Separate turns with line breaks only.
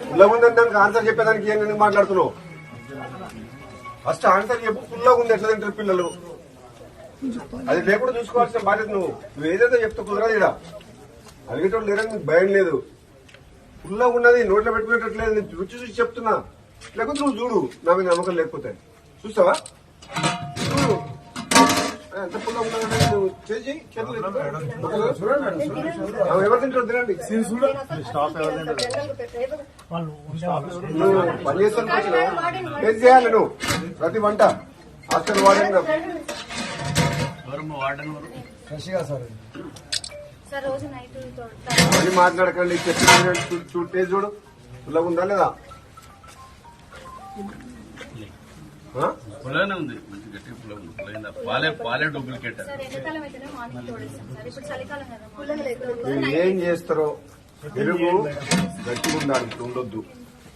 పుల్లగా ఉందని దానికి ఆన్సర్ చెప్పేదానికి ఏం ఎందుకు మాట్లాడుతున్నావు? ఫస్ట్ ఆన్సర్ చెప్పు. పుల్లగా ఉంది ఎట్లా తింటారు పిల్లలు? అది లేకుండా చూసుకోవాల్సిన బాధ్యత నువ్వు ఏదైతే చెప్తే కుదరదు. ఇక్కడ అడిగేటోళ్ళు లేరని నీకు భయం లేదు. పుల్లగా ఉన్నది నోట్లో పెట్టుకునేటట్లేదు. నేను రుచి చూసి చెప్తున్నా. లేకపోతే నువ్వు చూడు. నా మీద నమ్మకం లేకపోతే చూస్తావా? చూడు ఎంత పుల్లగా ఉన్నదంటే నువ్వు చేసి చేతులు ఎవరు తింటారు తినండి. నువ్వు పని చేస్తాను ఏం చేయాలి నువ్వు? ప్రతి వంట హాస్టల్ వాడని మళ్ళీ మాట్లాడకండి. చెప్పి టేస్ట్ చూడు పుల్లగా ఉందా లేదా?
పుల్లగానే ఉంది, మంచి గట్టి పుల్లగా ఉంది. పాలే డూప్లికేట్.
ఏం చేస్తారో పెరుగు గట్టిగా ఉండాలి, ఉండొద్దు.